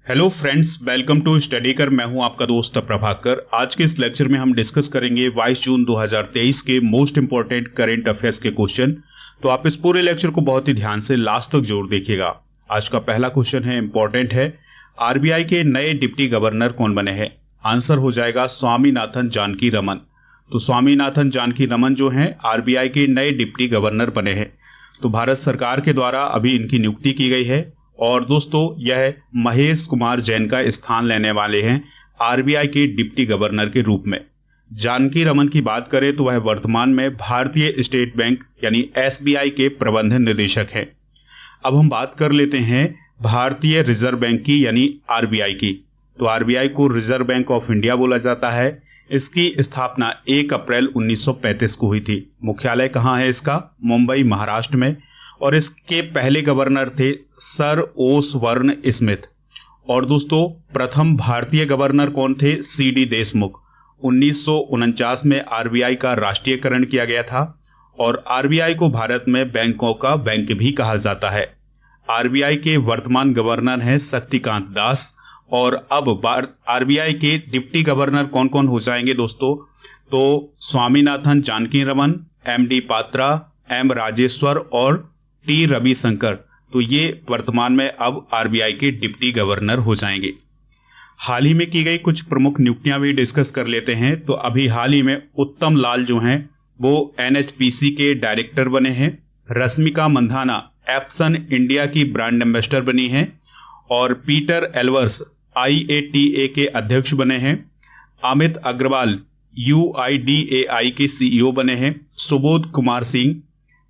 Hello friends, welcome to study कर। मैं हूं आपका दोस्त प्रभाकर। आज के इस लेक्चर में हम डिस्कस करेंगे 22 जून 2023 के मोस्ट इंपॉर्टेंट करंट अफेयर्स के क्वेश्चन। तो आप इस पूरे लेक्चर को बहुत ही ध्यान से लास्ट तक जरूर देखिएगा। आज का पहला क्वेश्चन है, इंपॉर्टेंट है। आरबीआई के नए डिप्टी गवर्नर कौन बने हैं? आंसर हो जाएगा स्वामीनाथन जानकी रमन। तो स्वामीनाथन जानकी रमन जो हैं आरबीआई के नए डिप्टी गवर्नर बने हैं। तो भारत सरकार के द्वारा अभी इनकी नियुक्ति की गई है और दोस्तों यह महेश कुमार जैन का स्थान लेने वाले हैं आरबीआई के डिप्टी गवर्नर के रूप में। जानकी रमन की बात करें तो वह वर्तमान में भारतीय स्टेट बैंक यानी एसबीआई के प्रबंध निदेशक हैं। अब हम बात कर लेते हैं भारतीय रिजर्व बैंक की यानी आरबीआई की। तो आरबीआई को रिजर्व बैंक ऑफ इंडिया बोला जाता है। इसकी स्थापना 1 अप्रैल 1935 को हुई थी। मुख्यालय कहाँ है इसका? मुंबई, महाराष्ट्र में। और इसके पहले गवर्नर थे सर ओसबर्न स्मिथ। और दोस्तों प्रथम भारतीय गवर्नर कौन थे? सीडी देशमुख। 1949 में आरबीआई का राष्ट्रीयकरण किया गया था और आरबीआई को भारत में बैंकों का बैंक भी कहा जाता है। आरबीआई के वर्तमान गवर्नर हैं शक्तिकांत दास। और अब आरबीआई के डिप्टी गवर्नर कौन कौन हो जाएंगे दोस्तों? तो स्वामीनाथन जानकी रमन, एमडी पात्रा, एम राजेश्वर और टी रविशंकर। तो ये वर्तमान में अब आरबीआई के डिप्टी गवर्नर हो जाएंगे। हाल ही में की गई कुछ प्रमुख नियुक्तियां भी डिस्कस कर लेते हैं। तो अभी हाल ही में उत्तम लाल जो हैं वो एनएचपीसी के डायरेक्टर बने हैं। रश्मिका मंधाना एप्सन इंडिया की ब्रांड एम्बेसडर बनी हैं और पीटर एल्वर्स आईएटीए के अध्यक्ष बने हैं। अमित अग्रवाल यूआईडीएआई के सीईओ बने हैं। Subodh Kumar Singh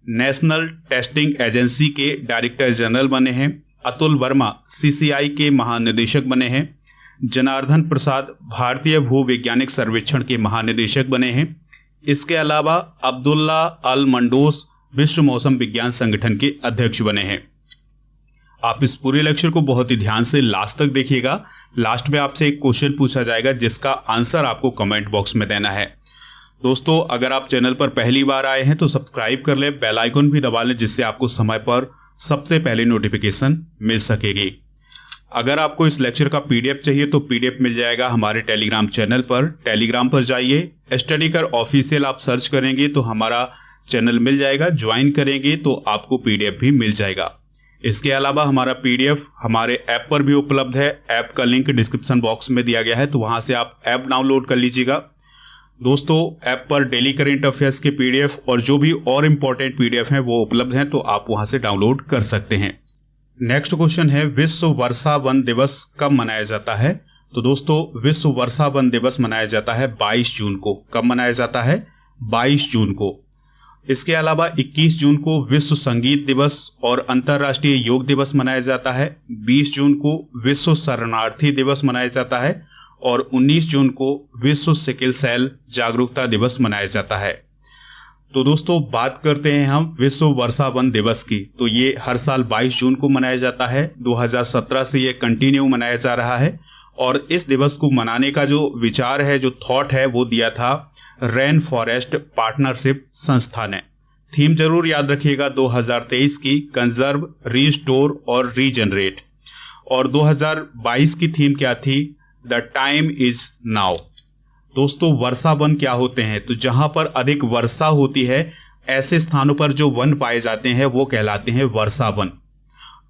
national testing agency के डायरेक्टर जनरल बने हैं। अतुल वर्मा सीसीआई के महानिदेशक बने हैं। जनार्दन प्रसाद भारतीय भूवैज्ञानिक सर्वेक्षण के महानिदेशक बने हैं। इसके अलावा अब्दुल्ला अल मंडोस विश्व मौसम विज्ञान संगठन के अध्यक्ष बने हैं। आप इस पूरे लेक्चर को बहुत ही ध्यान से लास्ट तक देखिएगा। लास्ट में आपसे एक क्वेश्चन पूछा जाएगा जिसका आंसर आपको कमेंट बॉक्स में देना है। दोस्तों अगर आप चैनल पर पहली बार आए हैं तो सब्सक्राइब कर लें, बेल आइकन भी दबा लें जिससे आपको समय पर सबसे पहले नोटिफिकेशन मिल सकेगी। अगर आपको इस लेक्चर का पीडीएफ चाहिए तो पीडीएफ मिल जाएगा हमारे टेलीग्राम चैनल पर। टेलीग्राम पर जाइए, स्टडी कर ऑफिशियल आप सर्च करेंगे तो हमारा चैनल मिल जाएगा। ज्वाइन करेंगे तो आपको पीडीएफ भी मिल जाएगा। इसके अलावा हमारा पीडीएफ हमारे ऐप पर भी उपलब्ध है। ऐप का लिंक डिस्क्रिप्शन बॉक्स में दिया गया है, तो वहां से आप ऐप डाउनलोड कर लीजिएगा। दोस्तों ऐप पर डेली करंट अफेयर्स के पीडीएफ और जो भी और इंपॉर्टेंट पीडीएफ हैं वो उपलब्ध हैं, तो आप वहां से डाउनलोड कर सकते हैं। नेक्स्ट क्वेश्चन है, विश्व वर्षा वन दिवस कब मनाया जाता है? तो दोस्तों विश्व वर्षा वन दिवस मनाया जाता है 22 जून को। कब मनाया जाता है? 22 जून को। इसके अलावा 21 जून को विश्व संगीत दिवस और अंतर्राष्ट्रीय योग दिवस मनाया जाता है। 20 जून को विश्व शरणार्थी दिवस मनाया जाता है और 19 जून को विश्व सिकल सेल जागरूकता दिवस मनाया जाता है। तो दोस्तों बात करते हैं हम विश्व वर्षा वन दिवस की। तो ये हर साल 22 जून को मनाया जाता है। 2017 से ये कंटिन्यू मनाया जा रहा है और इस दिवस को मनाने का जो विचार है, जो थॉट है, वो दिया था रेन फॉरेस्ट पार्टनरशिप संस्था ने। थीम जरूर याद रखिएगा 2023 की, कंजर्व, रीस्टोर और रीजनरेट। और 2022 की थीम क्या थी? The time is now. दोस्तों वर्षा वन क्या होते हैं? तो जहां पर अधिक वर्षा होती है ऐसे स्थानों पर जो वन पाए जाते हैं वो कहलाते हैं वर्षा वन।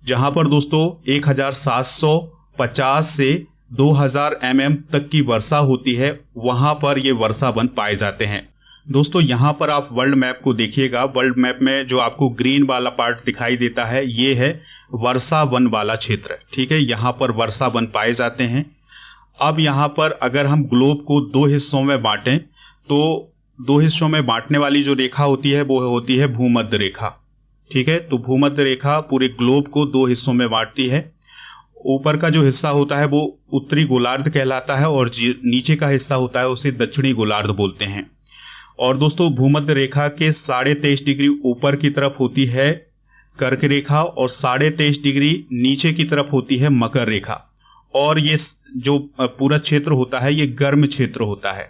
जहां पर दोस्तों 1750 से 2000 mm तक की वर्षा होती है वहां पर ये वर्षा वन पाए जाते हैं। दोस्तों यहां पर आप वर्ल्ड मैप को देखिएगा। वर्ल्ड मैप में जो आपको ग्रीन वाला पार्ट दिखाई देता है ये है वर्षा वन वाला क्षेत्र। ठीक है, यहां पर वर्षा वन पाए जाते हैं। अब यहां पर अगर हम ग्लोब को 2 हिस्सों में बांटें तो 2 हिस्सों में बांटने वाली जो रेखा होती है वो होती है भूमध्य रेखा। ठीक है, तो भूमध्य रेखा पूरे ग्लोब को 2 हिस्सों में बांटती है। ऊपर का जो हिस्सा होता है वो उत्तरी गोलार्ध कहलाता है और नीचे का हिस्सा होता है उसे दक्षिणी गोलार्ध बोलते हैं। और दोस्तों भूमध्य रेखा के 23.5 डिग्री ऊपर की तरफ होती है कर्क रेखा और 23.5 डिग्री नीचे की तरफ होती है मकर रेखा। और ये जो पूरा क्षेत्र होता है ये गर्म क्षेत्र होता है।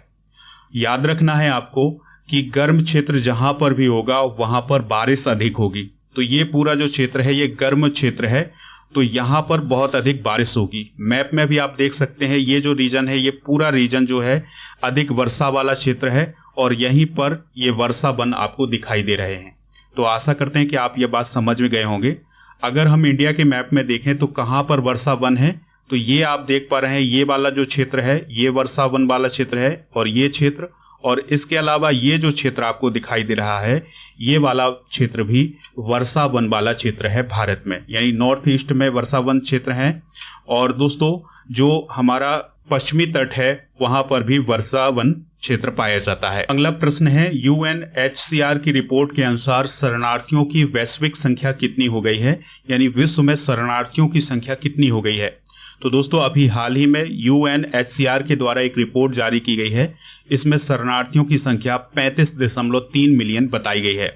याद रखना है आपको कि गर्म क्षेत्र जहां पर भी होगा वहां पर बारिश अधिक होगी। तो ये पूरा जो क्षेत्र है ये गर्म क्षेत्र है तो यहाँ पर बहुत अधिक बारिश होगी। मैप में भी आप देख सकते हैं ये जो रीजन है, ये पूरा रीजन जो है अधिक वर्षा वाला क्षेत्र है और यहीं पर ये वर्षा वन आपको दिखाई दे रहे हैं। तो आशा करते हैं कि आप ये बात समझ में गए होंगे। अगर हम इंडिया के मैप में देखें तो कहाँ पर वर्षा वन है, तो ये आप देख पा रहे हैं, ये वाला जो क्षेत्र है ये वर्षा वन वाला क्षेत्र है और ये क्षेत्र, और इसके अलावा ये जो क्षेत्र आपको दिखाई दे रहा है ये वाला क्षेत्र भी वर्षा वन वाला क्षेत्र है भारत में, यानी नॉर्थ ईस्ट में वर्षा वन क्षेत्र है। और दोस्तों जो हमारा पश्चिमी तट है वहां पर भी वर्षा वन क्षेत्र पाया जाता है। अगला प्रश्न है, यूएनएचसीआर की रिपोर्ट के अनुसार शरणार्थियों की वैश्विक संख्या कितनी हो गई है, यानी विश्व में शरणार्थियों की संख्या कितनी हो गई है। तो दोस्तों अभी हाल ही में यूएनएचसीआर के द्वारा एक रिपोर्ट जारी की गई है, इसमें शरणार्थियों की संख्या 35.3 मिलियन बताई गई है।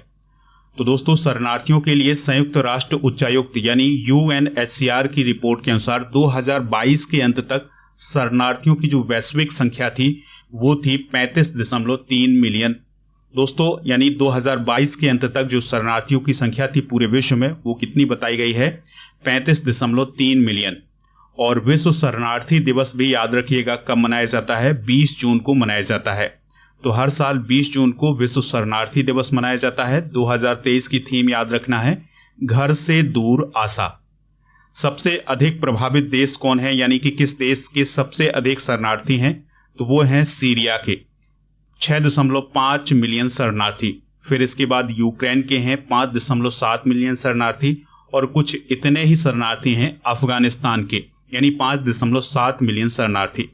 तो दोस्तों शरणार्थियों के लिए संयुक्त राष्ट्र उच्चायुक्त यानी यूएनएचसीआर की रिपोर्ट के अनुसार 2022 के अंत तक शरणार्थियों की जो वैश्विक संख्या थी वो थी 35.3 मिलियन। दोस्तों यानी 2022 के अंत तक जो शरणार्थियों की संख्या थी पूरे विश्व में वो कितनी बताई गई है, 35.3 मिलियन। और विश्व शरणार्थी दिवस भी याद रखिएगा कब मनाया जाता है, 20 जून को मनाया जाता है। तो हर साल 20 जून को विश्व शरणार्थी दिवस मनाया जाता है। 2023 की थीम याद रखना है, घर से दूर आशा। सबसे अधिक प्रभावित देश कौन है, यानी कि किस देश के सबसे अधिक शरणार्थी हैं, तो वो हैं सीरिया के 6.5 मिलियन शरणार्थी। फिर इसके बाद यूक्रेन के हैं 5.7 मिलियन शरणार्थी, और कुछ इतने ही शरणार्थी हैं अफगानिस्तान के, यानी 5.7 मिलियन शरणार्थी।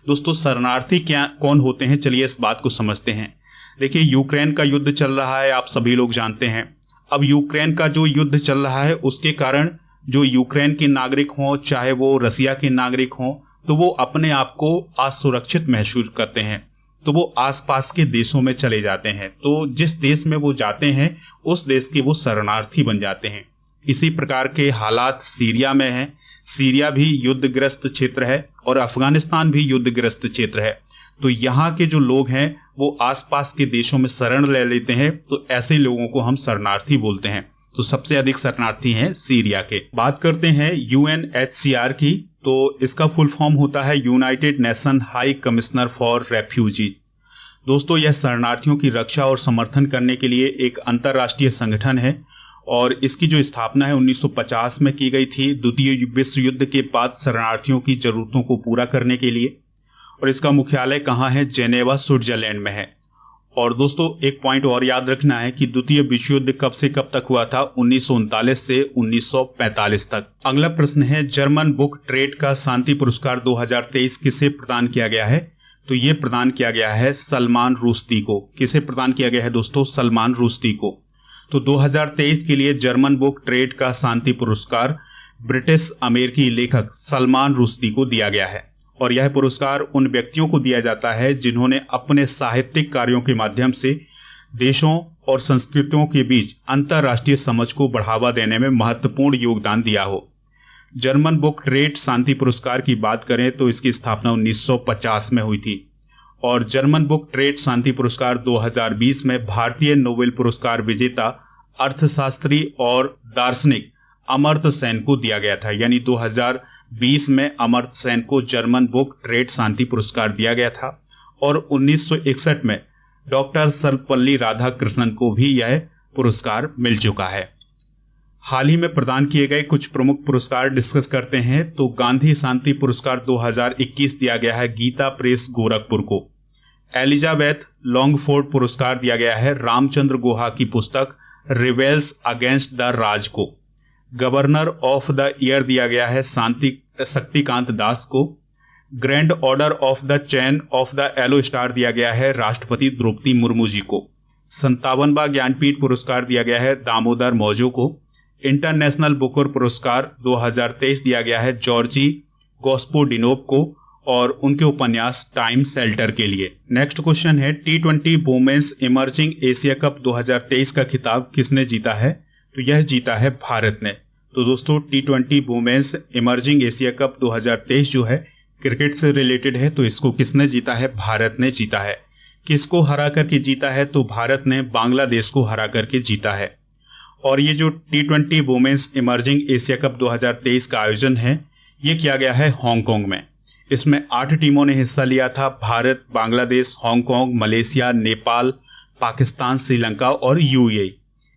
दोस्तों शरणार्थी क्या कौन होते हैं, चलिए इस बात को समझते हैं। देखिए यूक्रेन का युद्ध चल रहा है, आप सभी लोग जानते हैं। अब यूक्रेन का जो युद्ध चल रहा है उसके कारण जो यूक्रेन के नागरिक हों चाहे वो रसिया के नागरिक हों, तो वो अपने आप को असुरक्षित महसूस करते हैं, तो वो आसपास के देशों में चले जाते हैं। तो जिस देश में वो जाते हैं उस देश के वो शरणार्थी बन जाते हैं। इसी प्रकार के हालात सीरिया में हैं। सीरिया भी युद्धग्रस्त क्षेत्र है और अफगानिस्तान भी युद्धग्रस्त क्षेत्र है। तो यहाँ के जो लोग हैं वो आसपास के देशों में शरण ले लेते हैं, तो ऐसे लोगों को हम शरणार्थी बोलते हैं। तो सबसे अधिक शरणार्थी हैं सीरिया के। बात करते हैं यूएनएचसीआर की, तो इसका फुल फॉर्म होता है United nation high commissioner for refugee. दोस्तों यह शरणार्थियों की रक्षा और समर्थन करने के लिए एक अंतर्राष्ट्रीय संगठन है और इसकी जो स्थापना है 1950 में की गई थी, द्वितीय विश्व युद्ध के बाद शरणार्थियों की जरूरतों को पूरा करने के लिए। और इसका मुख्यालय कहाँ है, जेनेवा स्विट्जरलैंड में है। और दोस्तों एक पॉइंट और याद रखना है कि द्वितीय विश्व युद्ध कब से कब तक हुआ था, 1939 से 1945 तक। अगला प्रश्न है, जर्मन बुक ट्रेड का शांति पुरस्कार 2023 किसे प्रदान किया गया है, तो ये प्रदान किया गया है सलमान रुश्दी को। किसे प्रदान किया गया है दोस्तों, सलमान रुश्दी को। तो 2023 के लिए जर्मन बुक ट्रेड का शांति पुरस्कार ब्रिटिश अमेरिकी लेखक सलमान रुश्दी को दिया गया है। और यह पुरस्कार उन व्यक्तियों को दिया जाता है जिन्होंने अपने साहित्यिक कार्यों के माध्यम से देशों और संस्कृतियों के बीच अंतर्राष्ट्रीय समझ को बढ़ावा देने में महत्वपूर्ण योगदान दिया हो। जर्मन बुक ट्रेड शांति पुरस्कार की बात करें तो इसकी स्थापना 1950 में हुई थी। और जर्मन बुक ट्रेड शांति पुरस्कार 2020 में भारतीय नोबेल पुरस्कार विजेता अर्थशास्त्री और दार्शनिक अमर्त्य सेन को दिया गया था। यानी 2020 में अमर्त्य सेन को जर्मन बुक ट्रेड शांति पुरस्कार दिया गया था। और 1961 में डॉक्टर सर्वपल्ली राधाकृष्णन को भी यह पुरस्कार मिल चुका है। हाल ही में प्रदान किए गए कुछ प्रमुख पुरस्कार डिस्कस करते हैं। तो गांधी शांति पुरस्कार 2021 दिया गया है गीता प्रेस गोरखपुर को। एलिजाबेथ लॉन्गफोर्ड पुरस्कार दिया गया है रामचंद्र गुहा की पुस्तक रिबेल्स अगेंस्ट द राज को। गवर्नर ऑफ द ईयर दिया गया है शक्तिकांत दास को। Grand order of the chain of the yellow star दिया गया है राष्ट्रपति द्रौपदी मुर्मू जी को। 57वां ज्ञानपीठ पुरस्कार दिया गया है दामोदर मौजो को। इंटरनेशनल बुकर पुरस्कार 2023 दिया गया है जॉर्जी गॉस्पोडिनोव को और उनके उपन्यास टाइम शेल्टर के लिए। नेक्स्ट क्वेश्चन है, T20 women's emerging Asia cup 2023 का खिताब किसने जीता है, तो यह जीता है भारत ने। तो दोस्तों T20 women's emerging Asia cup 2023 जो है क्रिकेट से रिलेटेड है, तो इसको किसने जीता है, भारत ने जीता है। किसको हरा करके जीता है, तो भारत ने बांग्लादेश को हरा करके जीता है। और ये जो T20 women's emerging Asia cup 2023 का आयोजन है, ये किया गया है हांगकांग में। इसमें 8 टीमों ने हिस्सा लिया था, भारत, बांग्लादेश, हांगकांग, मलेशिया, नेपाल, पाकिस्तान, श्रीलंका और यूएई।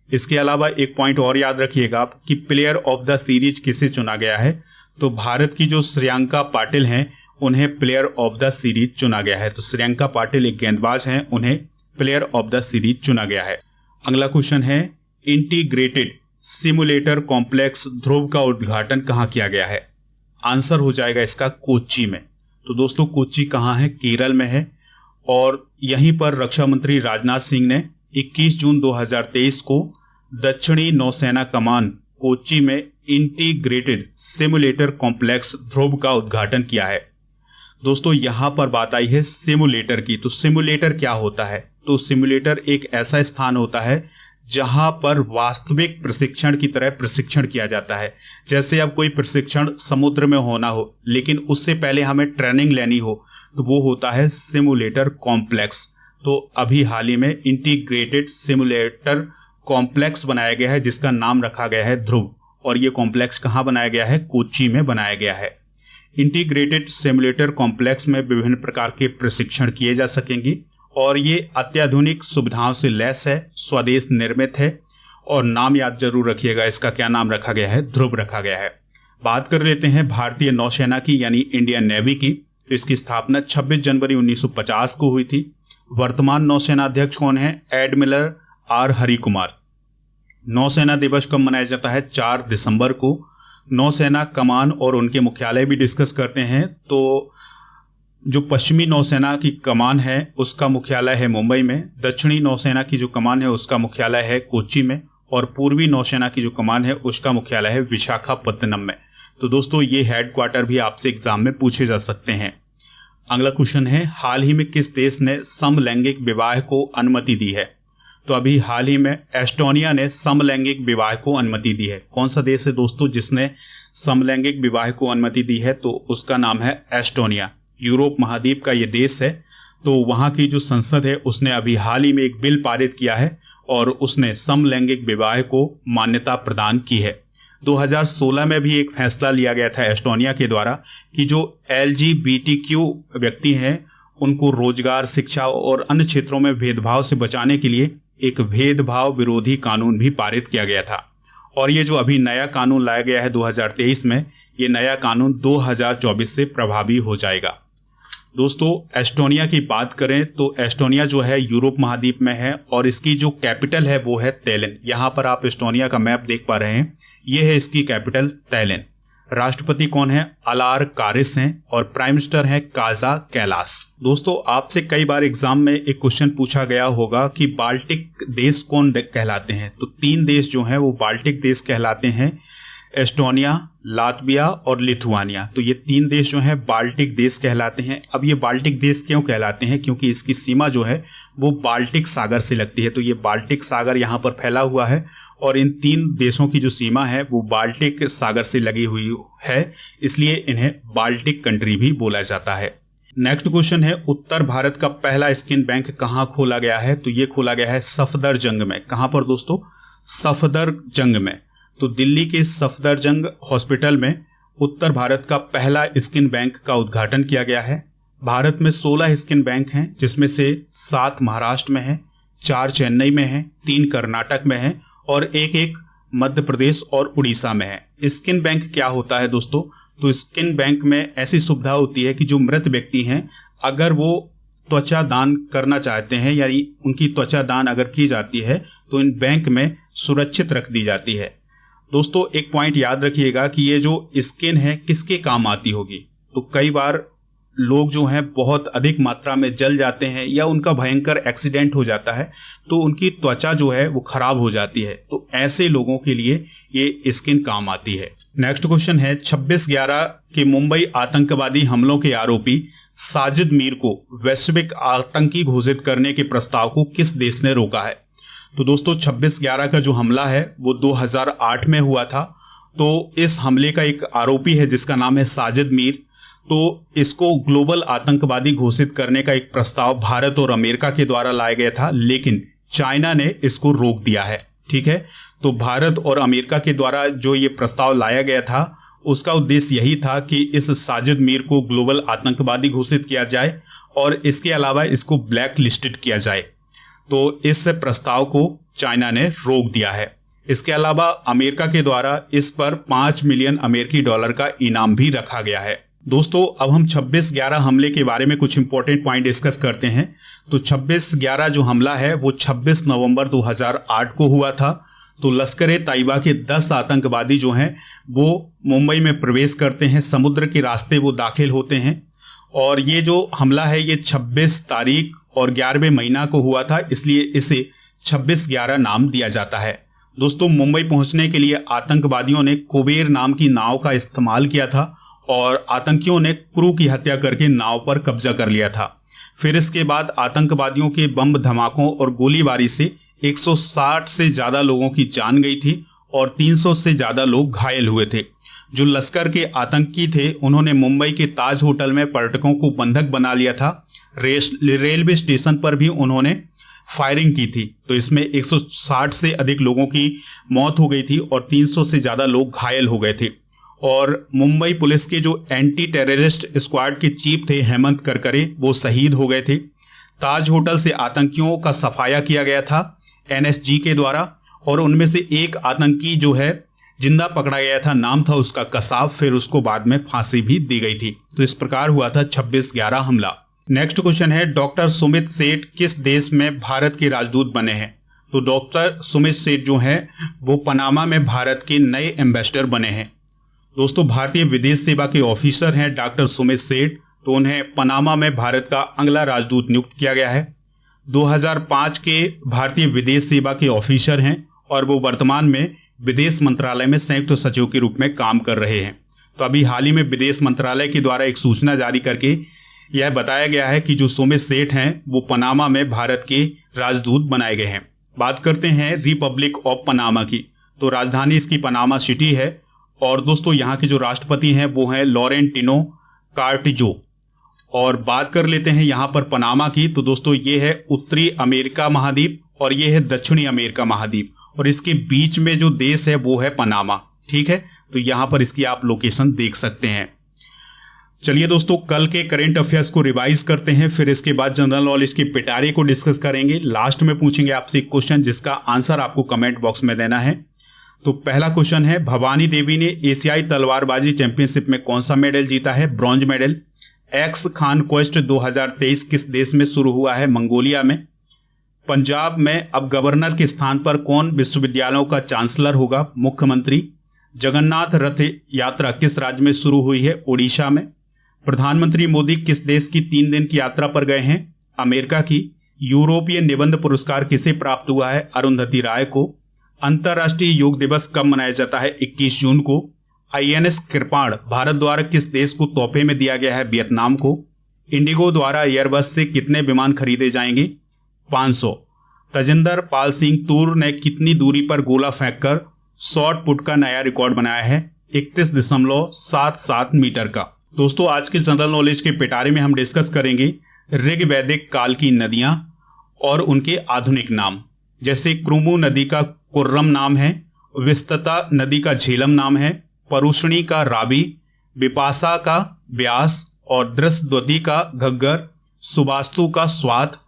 इसके अलावा एक पॉइंट और याद रखिएगा आप कि प्लेयर ऑफ द सीरीज किसे चुना गया है, तो भारत की जो श्रेयांका पाटिल हैं उन्हें प्लेयर ऑफ द सीरीज चुना गया है। तो श्रेयांका पाटिल एक गेंदबाज हैं, उन्हें प्लेयर ऑफ द सीरीज चुना गया है। अगला क्वेश्चन है, इंटीग्रेटेड सिमुलेटर कॉम्प्लेक्स ध्रुव का उद्घाटन कहां किया गया है? आंसर हो जाएगा इसका कोच्चि में। तो दोस्तों कोच्चि कहां है? केरल में है। और यहीं पर रक्षा मंत्री राजनाथ सिंह ने 21 जून 2023 को दक्षिणी नौसेना कमान कोच्चि में इंटीग्रेटेड सिमुलेटर कॉम्प्लेक्स ध्रुव का उद्घाटन किया है। दोस्तों यहां पर बात आई है सिमुलेटर की। तो सिमुलेटर क्या होता है? तो सिमुलेटर एक ऐसा स्थान होता है जहां पर वास्तविक प्रशिक्षण की तरह प्रशिक्षण किया जाता है। जैसे अब कोई प्रशिक्षण समुद्र में होना हो लेकिन उससे पहले हमें ट्रेनिंग लेनी हो, तो वो होता है सिमुलेटर कॉम्प्लेक्स। तो अभी हाल ही में इंटीग्रेटेड सिमुलेटर कॉम्प्लेक्स बनाया गया है जिसका नाम रखा गया है ध्रुव, और ये कॉम्प्लेक्स कहां बनाया गया है? कोच्चि में बनाया गया है। इंटीग्रेटेड सिमुलेटर कॉम्प्लेक्स में विभिन्न प्रकार के प्रशिक्षण किए जा सकेंगे और ये अत्याधुनिक सुविधाओं से लैस है, स्वदेश निर्मित है, और नाम याद जरूर रखिएगा, इसका क्या नाम रखा गया है? ध्रुव रखा गया है। बात कर लेते हैं भारतीय नौसेना की यानी इंडियन नेवी की। तो इसकी स्थापना 26 जनवरी 1950 को हुई थी। वर्तमान नौसेना अध्यक्ष कौन है? Admiral R Hari Kumar. नौसेना दिवस कब मनाया जाता है? 4 दिसंबर को। नौसेना कमान और उनके मुख्यालय भी डिस्कस करते हैं। तो जो पश्चिमी नौसेना की कमान है उसका मुख्यालय है मुंबई में, दक्षिणी नौसेना की जो कमान है उसका मुख्यालय है कोच्चि में, और पूर्वी नौसेना की जो कमान है उसका मुख्यालय है विशाखापत्तनम में। तो दोस्तों ये हेडक्वार्टर भी आपसे एग्जाम में पूछे जा सकते हैं। अगला क्वेश्चन है, हाल ही में किस देश ने समलैंगिक विवाह को अनुमति दी है? तो अभी हाल ही में एस्टोनिया ने समलैंगिक विवाह को अनुमति दी है। कौन सा देश है दोस्तों जिसने समलैंगिक विवाह को अनुमति दी है? तो उसका नाम है एस्टोनिया। यूरोप महाद्वीप का ये देश है। तो वहां की जो संसद है उसने अभी हाल ही में एक बिल पारित किया है और उसने समलैंगिक विवाह को मान्यता प्रदान की है। 2016 में भी एक फैसला लिया गया था एस्टोनिया के द्वारा कि जो LGBTQ व्यक्ति हैं उनको रोजगार, शिक्षा और अन्य क्षेत्रों में भेदभाव से बचाने के लिए एक भेदभाव विरोधी कानून भी पारित किया गया था। और ये जो अभी नया कानून लाया गया है 2023 में, ये नया कानून 2024 से प्रभावी हो जाएगा। दोस्तों एस्टोनिया की बात करें तो एस्टोनिया जो है यूरोप महाद्वीप में है और इसकी जो कैपिटल है वो है तैलिन। यहाँ पर आप एस्टोनिया का मैप देख पा रहे हैं, ये है इसकी कैपिटल तैलिन। राष्ट्रपति कौन है? अलार कारिस हैं और प्राइम मिनिस्टर हैं काजा कैलास। दोस्तों आपसे कई बार एग्जाम में एक क्वेश्चन पूछा गया होगा कि बाल्टिक देश कौन कहलाते हैं? तो 3 देश जो हैं वो बाल्टिक देश कहलाते हैं, एस्टोनिया, लातविया और लिथुआनिया। तो ये 3 देश जो हैं बाल्टिक देश कहलाते हैं। अब ये बाल्टिक देश क्यों कहलाते हैं? क्योंकि इसकी सीमा जो है वो बाल्टिक सागर से लगती है। तो ये बाल्टिक सागर यहाँ पर फैला हुआ है और इन 3 देशों की जो सीमा है वो बाल्टिक सागर से लगी हुई है, इसलिए इन्हें बाल्टिक कंट्री भी बोला जाता है। नेक्स्ट क्वेश्चन है, उत्तर भारत का पहला स्किन बैंक कहाँ खोला गया है? तो ये खोला गया है सफदरजंग में। कहाँ पर दोस्तों? सफदरजंग में। तो दिल्ली के सफदरजंग हॉस्पिटल में उत्तर भारत का पहला स्किन बैंक का उद्घाटन किया गया है। भारत में 16 स्किन बैंक हैं जिसमें से 7 महाराष्ट्र में हैं, 4 चेन्नई में हैं, 3 कर्नाटक में हैं और एक मध्य प्रदेश और उड़ीसा में है। स्किन बैंक क्या होता है दोस्तों? तो स्किन बैंक में ऐसी सुविधा होती है कि जो मृत व्यक्ति हैं अगर वो त्वचा दान करना चाहते हैं यानी उनकी त्वचा दान अगर की जाती है तो इन बैंक में सुरक्षित रख दी जाती है। दोस्तों एक पॉइंट याद रखिएगा कि ये जो स्किन है किसके काम आती होगी? तो कई बार लोग जो हैं बहुत अधिक मात्रा में जल जाते हैं या उनका भयंकर एक्सीडेंट हो जाता है तो उनकी त्वचा जो है वो खराब हो जाती है, तो ऐसे लोगों के लिए ये स्किन काम आती है। नेक्स्ट क्वेश्चन है, 26/11 के मुंबई आतंकवादी हमलों के आरोपी साजिद मीर को वैश्विक आतंकी घोषित करने के प्रस्ताव को किस देश ने रोका है? तो दोस्तों 26/11 का जो हमला है वो 2008 में हुआ था। तो इस हमले का एक आरोपी है जिसका नाम है साजिद मीर। तो इसको ग्लोबल आतंकवादी घोषित करने का एक प्रस्ताव भारत और अमेरिका के द्वारा लाया गया था, लेकिन चाइना ने इसको रोक दिया है। ठीक है, तो भारत और अमेरिका के द्वारा जो ये प्रस्ताव लाया गया था उसका उद्देश्य यही था कि इस साजिद मीर को ग्लोबल आतंकवादी घोषित किया जाए और इसके अलावा इसको ब्लैक लिस्टेड किया जाए। तो इस प्रस्ताव को चाइना ने रोक दिया है। इसके अलावा अमेरिका के द्वारा इस पर 5 मिलियन अमेरिकी डॉलर का इनाम भी रखा गया है। दोस्तों अब हम 26/11 हमले के बारे में कुछ इंपॉर्टेंट पॉइंट डिस्कस करते हैं। तो 26/11 जो हमला है वो 26 नवंबर 2008 को हुआ था। तो लश्कर-ए-तैयबा के 10 आतंकवादी जो हैं वो मुंबई में प्रवेश करते हैं, समुद्र के रास्ते वो दाखिल होते हैं और ये जो हमला है ये 26 तारीख और 11वें महीना को हुआ था, इसलिए इसे 26/11 नाम दिया जाता है। दोस्तों मुंबई पहुंचने के लिए आतंकवादियों ने कुबेर नाम की नाव का इस्तेमाल किया था और आतंकियों ने क्रू की हत्या करके नाव पर कब्जा कर लिया था। फिर इसके बाद आतंकवादियों के बम धमाकों और गोलीबारी से 160 से ज्यादा लोगों की जान गई थी और 300 से ज्यादा लोग घायल हुए थे। जो लश्कर के आतंकी थे उन्होंने मुंबई के ताज होटल में पर्यटकों को बंधक बना लिया था। रेलवे स्टेशन पर भी उन्होंने फायरिंग की थी। तो इसमें 160 से अधिक लोगों की मौत हो गई थी और 300 से ज्यादा लोग घायल हो गए थे। और मुंबई पुलिस के जो एंटी टेररिस्ट स्क्वाड के चीफ थे हेमंत करकरे, वो शहीद हो गए थे। ताज होटल से आतंकियों का सफाया किया गया था एनएसजी के द्वारा और उनमें से एक आतंकी जो है जिंदा पकड़ा गया था, नाम था उसका कसाब, फिर उसको बाद में फांसी भी दी गई थी। तो इस प्रकार हुआ था 26/11 हमला। नेक्स्ट क्वेश्चन है डॉक्टर सुमित सेठ किस देश में भारत के राजदूत बने हैं? तो डॉक्टर सुमित सेठ जो है वो पनामा में भारत के नए एम्बेसडर बने हैं। दोस्तों भारतीय विदेश सेवा के ऑफिसर हैं डॉक्टर सुमित सेठ, तो उन्हें पनामा में भारत का अगला राजदूत नियुक्त किया गया है। 2005 के भारतीय विदेश सेवा के ऑफिसर हैं और वो वर्तमान में विदेश मंत्रालय में संयुक्त सचिव के रूप में काम कर रहे हैं। तो अभी हाल ही में विदेश मंत्रालय के द्वारा एक सूचना जारी करके यह बताया गया है कि जो सुमित सेठ हैं वो पनामा में भारत के राजदूत बनाए गए हैं। बात करते हैं रिपब्लिक ऑफ पनामा की। तो राजधानी इसकी पनामा सिटी है और दोस्तों यहाँ के जो राष्ट्रपति हैं वो हैं लॉरेंटिनो कार्टिजो। और बात कर लेते हैं यहाँ पर पनामा की। तो दोस्तों ये है उत्तरी अमेरिका महाद्वीप और ये है दक्षिणी अमेरिका महाद्वीप और इसके बीच में जो देश है वो है पनामा। ठीक है, तो यहाँ पर इसकी आप लोकेशन देख सकते हैं। चलिए दोस्तों कल के करंट अफेयर्स को रिवाइज करते हैं, फिर इसके बाद जनरल नॉलेज के पिटारे को डिस्कस करेंगे। लास्ट में पूछेंगे आपसे एक क्वेश्चन जिसका आंसर आपको कमेंट बॉक्स में देना है। तो पहला क्वेश्चन है भवानी देवी ने एशियाई तलवारबाजी चैंपियनशिप में कौन सा मेडल जीता है? Bronze medal. X Khan quest 2023 किस देश में शुरू हुआ है? मंगोलिया में। पंजाब में अब गवर्नर के स्थान पर कौन विश्वविद्यालयों का चांसलर होगा? मुख्यमंत्री। जगन्नाथ रथ यात्रा किस राज्य में शुरू हुई है? ओडिशा में। प्रधानमंत्री मोदी किस देश की 3 दिन की यात्रा पर गए हैं? अमेरिका की। यूरोपीय निबंध पुरस्कार किसे प्राप्त हुआ है? अरुंधति राय को। अंतर्राष्ट्रीय योग दिवस कब मनाया जाता है? 21 जून को। आईएनएस कृपाण भारत द्वारा किस देश को तोहफे में दिया गया है? वियतनाम को। इंडिगो द्वारा एयरबस से कितने विमान खरीदे जाएंगे? 500। तजिंदर पाल सिंह तूर ने कितनी दूरी पर गोला फेंककर शॉर्ट पुट का नया रिकॉर्ड बनाया है? 31.77 मीटर का। दोस्तों आज के जनरल नॉलेज के पिटारे में हम डिस्कस करेंगे ऋग वैदिक काल की नदियां और उनके आधुनिक नाम। जैसे क्रुमु नदी का कुर्रम नाम है, विस्तता नदी का झेलम नाम है, परुषणी का रावी, विपाशा का ब्यास और दृष्टद्वती का घग्गर, सुबास्तु का स्वात,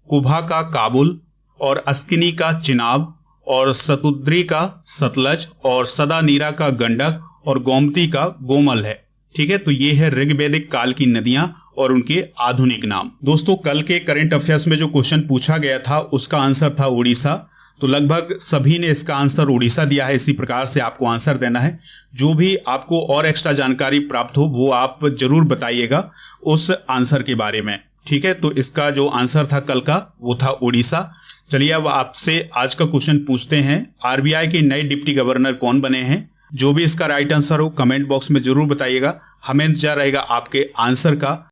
कुभा का काबुल और अस्किनी का चिनाब और सतुद्री का सतलज और सदानीरा का गंडक और गोमती का गोमल है। ठीक है, तो ये है ऋग्वैदिक काल की नदियां और उनके आधुनिक नाम। दोस्तों कल के करंट अफेयर्स में जो क्वेश्चन पूछा गया था उसका आंसर था उड़ीसा। तो लगभग सभी ने इसका आंसर उड़ीसा दिया है। इसी प्रकार से आपको आंसर देना है। जो भी आपको और एक्स्ट्रा जानकारी प्राप्त हो वो आप जरूर बताइएगा उस आंसर के बारे में। ठीक है, तो इसका जो आंसर था कल का वो था उड़ीसा। चलिए अब आपसे आज का क्वेश्चन पूछते हैं, आरबीआई के नए डिप्टी गवर्नर कौन बने हैं? जो भी इसका राइट आंसर हो कमेंट बॉक्स में जरूर बताइएगा। हमें इंतजार रहेगा आपके आंसर का।